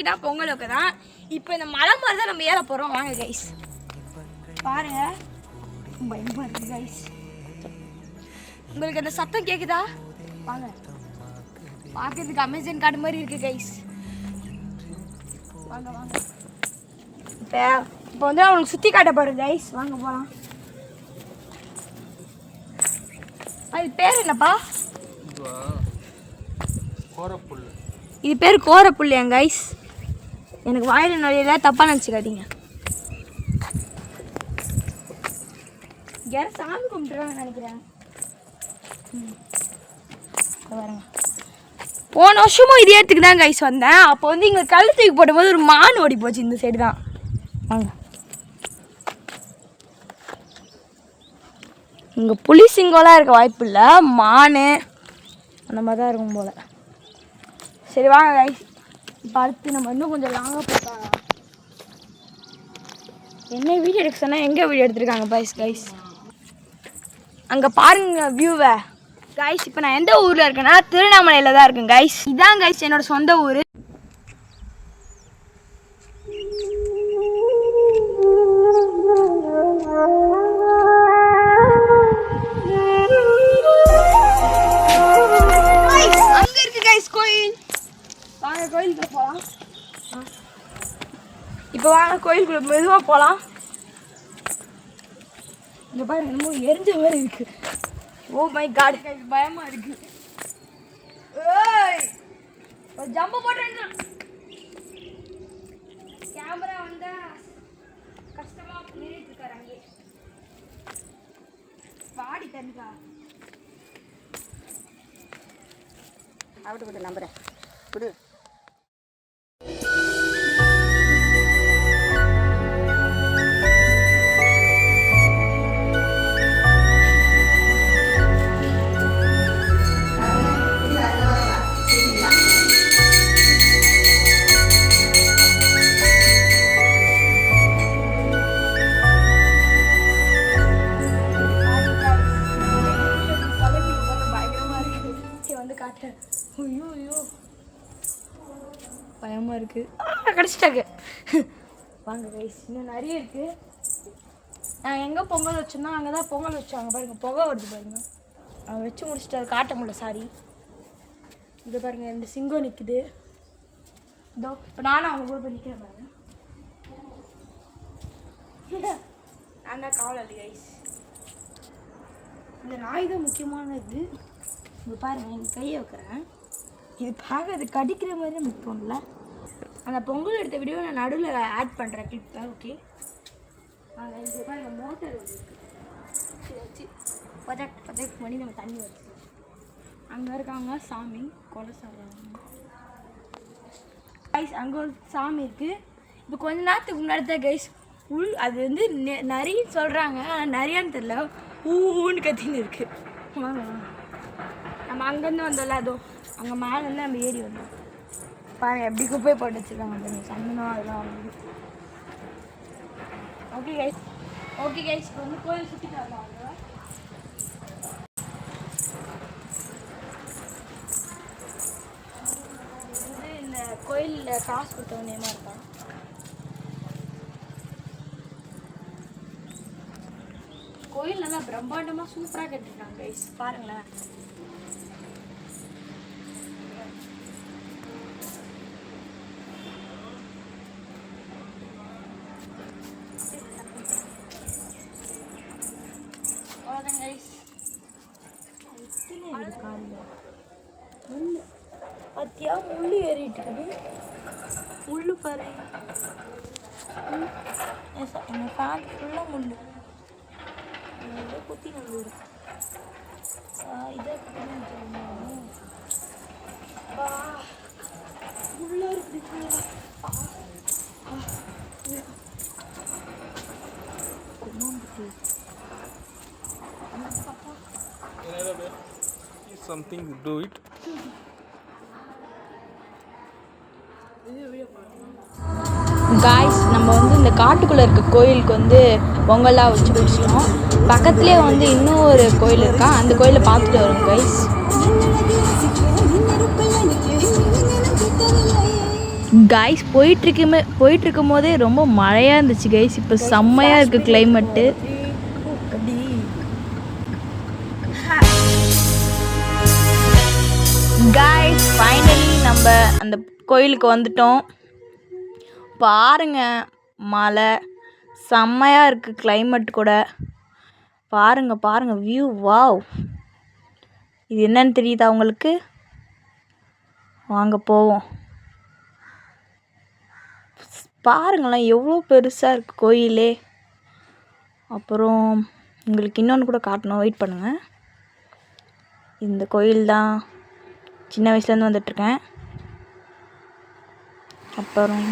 நாளைக்கு தான் பொங்கல் வைக்க தான். இப்போ இந்த மலை மாதிரி தான் நம்ம ஏற போகிறோம். வாங்க கைஸ் பாருங்க, பயமா இருக்கு கைஸ். உங்களுக்கு அந்த சத்தம் கேட்குதா? வாங்க, பார்க்கறதுக்கு அமேசான் காடு மாதிரி இருக்கு கைஸ். வாங்க வாங்க, இப்போ வந்து அவங்களுக்கு சுற்றி காட்ட போகிறேன் கைஸ். வாங்க போகலாம். அது பேர் என்னப்பா? கோரப்புல். இது பேர் கோரப்புல்லையா கைஸ்? எனக்கு வாயில் நுழையில தப்பாக நினச்சிக்காதீங்க. யாரும் சாமி கும்பிட்டுருவாங்கன்னு நினைக்கிறேன். பாருங்க, போன வருஷமும் இதே இடத்துக்கு தான் கைஸ் வந்தேன். அப்போ வந்து இங்கே கல் தூக்கி போடும்போது ஒரு மான் ஓடி போச்சு இந்த சைடு தான். வாங்க, இங்கே புலி சிங்கம்லாம் இருக்க வாய்ப்பு இல்லை, மான் அந்த மாதிரி தான் இருக்கும் போல். சரி வாங்க கைஸ், இப்போ அடுத்து நம்ம இன்னும் கொஞ்சம் லாங்காக போட்டா. என்ன வீடியோ எடுக்க சொன்னால் எங்கே வீடியோ எடுத்துருக்காங்க பாய்ஸ் கைஸ்? அங்கே பாருங்க வியூவை கைஸ். இப்போ நான் எந்த ஊரில் இருக்கேன்னா திருவண்ணாமலையில் தான் இருக்கேன் கைஸ். இதான் கைஸ் என்னோட சொந்த ஊர். அங்கே இருக்கு கைஸ் கோயில். வாங்க கோயிலுக்கு போகலாம். இப்போ வாங்க கோயிலுக்குள்ள மெதுவாக போகலாம். இங்கே பாருங்க, என்னமோ எரிஞ்ச மாதிரி இருக்கு. ஓ மை காட், பயமா இருக்கு. ஏய், ஒரு ஜம்ப போடுறேன்னா கேமரா வந்தா கஷ்டமா நின்றுட்டு இருக்காரு அங்கே. வாடி தண்ணிக்கா அவட்டு கொண்டு நம்புறேன் விடு. ஐயோ ஐயோ பயமாக இருக்குது. கிடச்சிட்டாங்க. வாங்க கைஸ், இன்னும் நிறைய இருக்குது. நான் எங்கே பொங்கல் வச்சோம்னா அங்கே தான் பொங்கல் வச்சாங்க. பாருங்கள், புகை வருது பாருங்க. அவங்க வச்சு முடிச்சுட்டு அதை காட்ட முடியல, சாரி. இது பாருங்கள், 2 சிங்கம் நிற்குது. இதோ இப்போ நானும் அவங்க கூட போய் நிற்கிறேன் பாருங்க. நான் தான் காவலாளி கைஸ். இந்த நாய் தான் முக்கியமான இது. இங்கே பாருங்கள், எங்கள் கையை வைக்கிறேன். இது பார்க்கறது கடிக்கிற மாதிரி நமக்கு தோணல. அந்த பொங்கல் எடுத்த வீடியோ நான் நடுவில் ஆட் பண்ணுறேன் கிளிப்பை. ஓகே, அதில் இது பாருங்க, மோட்டர் வச்சு பஜாக் பண்ணி நம்ம தண்ணி வச்சு. அங்கே இருக்காங்க சாமி கொலை சாப்பிட்றாங்க கைஸ். அங்கே ஒரு சாமி இருக்குது. இப்போ கொஞ்ச நேரத்துக்கு முன்னாடி தான் கைஸ் அது வந்து நிறைய சொல்கிறாங்க, ஆனால் நிறையான்னு தெரில, ஊன்னு கத்தின்னு இருக்குது. வாங்க வாங்க, நம்ம அங்கேருந்து வந்தோம்ல, அதோ அங்கே மேலேருந்து நம்ம ஏறி வந்தோம். பாருங்கள் எப்படி குப்பை போட்டு வச்சுருக்காங்க பாருங்கள், சந்தனம் அதெல்லாம் வந்து. ஓகே கைஸ், ஓகே கைஸ், இப்போ வந்து கோயில் சுற்றிட்டு வரலாம். வந்து இந்த கோயிலில் காசு கொடுத்தவங்க நேமாக இருப்பாங்க. கோயில் நல்லா பிரம்மாண்டமாக சூப்பராக கட்டிருக்காங்க கைஸ், பாருங்களேன். பத்தியா முள்ளு ஏறிட்டு முள்ளு பாரு, என் ஃபேன் ஃபுல்லாக முள்ளு குத்தி நல்ல இதை முள்ளா இருக்குது. Something, do it. காய்ஸ், நம்ம வந்து இந்த காட்டுக்குள்ளே இருக்க கோயிலுக்கு வந்து பொங்கலாக வச்சு முடிச்சிட்டோம். பக்கத்துலேயே வந்து இன்னும் ஒரு கோயில் இருக்கா, அந்த கோயிலை பார்த்துட்டு வரும் கைஸ். கைஸ் போயிட்டுருக்கும் போதே ரொம்ப மழையாக இருந்துச்சு கைஸ். இப்போ செம்மையாக இருக்குது கிளைமேட்டு. கைஸ் ஃபைனலி நம்ம அந்த கோயிலுக்கு வந்துட்டோம். பாருங்க மலை செம்மையாக இருக்குது கிளைமேட் கூட. பாருங்க வியூ. வாவ், இது என்னன்னு தெரியுதா உங்களுக்கு? வாங்க போவோம். பாருங்களேன் எவ்வளோ பெருசாக இருக்குது கோயிலே. அப்புறம் உங்களுக்கு இன்னொன்று கூட காட்டணும், வெயிட் பண்ணுங்கள். இந்த கோயில் தான் சின்ன வயசுலேருந்து வந்துட்டுருக்கேன். அப்புறம்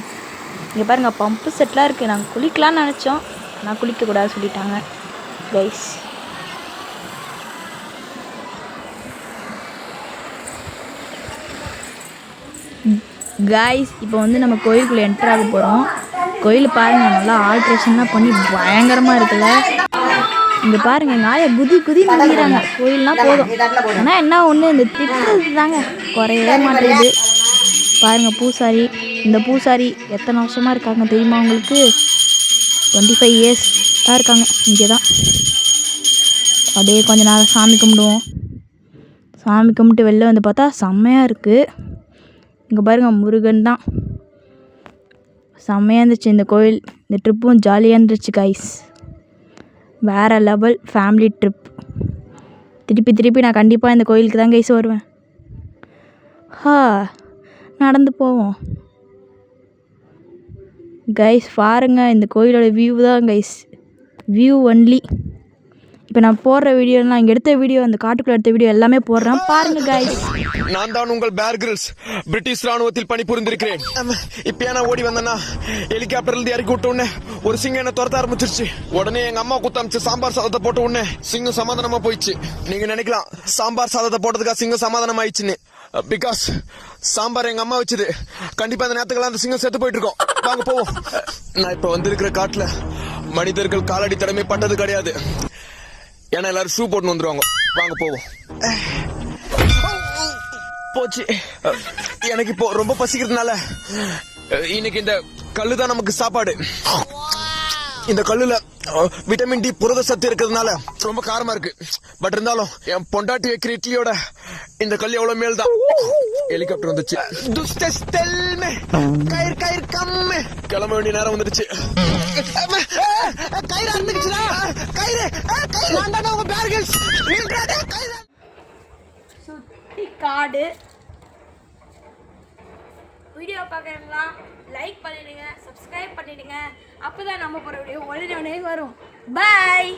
இங்கே பாருங்கள் பம்பு செட்லாம் இருக்குது. நாங்கள் குளிக்கலான்னு நினச்சோம், நான் குளிக்கக்கூடாது சொல்லிட்டாங்க கைஸ். கைஸ் இப்போ வந்து நம்ம கோயிலுக்குள்ளே என்ட்ரு ஆக போகிறோம். கோயில் பாருங்கள் நல்லா ஆல்ட்ரேஷன்லாம் பண்ணி பயங்கரமாக இருக்குல்ல. இங்கே பாருங்கள் எங்கள் ஆயா குதி நினைக்கிறாங்க. கோயில்லாம் போதும், ஆனால் என்ன ஒன்று இந்த திட்டுறது தாங்க குறையவே மாட்டேங்குது. பாருங்கள் பூசாரி, இந்த பூசாரி எத்தனை வருஷமாக இருக்காங்க தெரியுமா உங்களுக்கு? 25 இயர்ஸ் தான் இருக்காங்க இங்கே தான். அப்படியே கொஞ்ச நேரம் சாமி கும்பிடுவோம். சாமி கும்பிட்டு வெளில வந்து பார்த்தா செம்மையாக இருக்குது. இங்கே பாருங்கள் முருகன் தான். செம்மையாக இருந்துச்சு இந்த கோயில். இந்த ட்ரிப்பும் ஜாலியாக இருந்துச்சு கைஸ். வேறு லெவல் ஃபேமிலி ட்ரிப். திருப்பி நான் கண்டிப்பாக இந்த கோயிலுக்கு தான் கைஸ் வருவேன். நடந்து போவோம் கைஸ். பாருங்க இந்த கோயிலோட வியூ தான் கைஸ், வியூ ஒன்லி. இப்போ நான் போடுற வீடியோலாம் இங்கே எடுத்த வீடியோ, அந்த காட்டுக்குள்ள எடுத்த வீடியோ எல்லாமே போடுறேன் பாருங்க கைஸ். நான் தான் உங்கள் பேர் கிரில்ஸ். பிரிட்டிஷ் ராணுவத்தில் பணிபுரிந்திருக்கிறேன். இப்ப நான் ஓடி வந்தேன்னா ஹெலிகாப்டர்ல இருந்து இறக்கி விட்ட உடனே ஒரு சிங்கம் என்ன துரத்த ஆரம்பிச்சிருச்சு. உடனே எங்க அம்மா குத்தமிச்சு சாம்பார் சாதத்தை போட்ட உடனே சிங்கம் சமாதானமா போயிடுச்சு. நீங்க நினைக்கலாம் சாம்பார் சாதத்தை போட்டதுக்கா சிங்கம் சமாதானம் ஆயிடுச்சுன்னு. பிகாஸ் சாம்பார் எங்க அம்மா வச்சது. கண்டிப்பா அந்த நேரத்துக்கெல்லாம் அந்த சிங்கம் செத்து போயிட்டு இருக்கோம். வாங்க போவோம். நான் இப்ப வந்திருக்கிற காட்டுல மனிதர்கள் காலடி தடமே பட்டது கிடையாது. ஏன்னா எல்லாரும் ஷூ போட்டு வந்துருவாங்க. வாங்க போவோம். போச்சு. எனக்கு இப்போ ரொம்ப பசிக்கிறதுனால இன்னைக்கு இந்த கல்லு தான் நமக்கு சாப்பாடு. இந்த கல்லுல விட்டமின் டி புரத சத்து இருக்கிறதுனால ரொம்ப காரமா இருக்கு. பட் இருந்தாலும் என் பொண்டாட்டி வைக்கிற இட்லியோட இந்த கல் எவ்வளவு மேல் தான். ஹெலிகாப்டர் வந்துச்சு. கிளம்ப வேண்டிய நேரம் வந்துருச்சு. சுத்தி காடு. வீடியோ பார்க்குறீங்களா? லைக் பண்ணிடுங்க, சப்ஸ்கிரைப் பண்ணிடுங்க. அப்போ தான் நம்ம போகிற வீடியோ உடனே வரும். பாய்.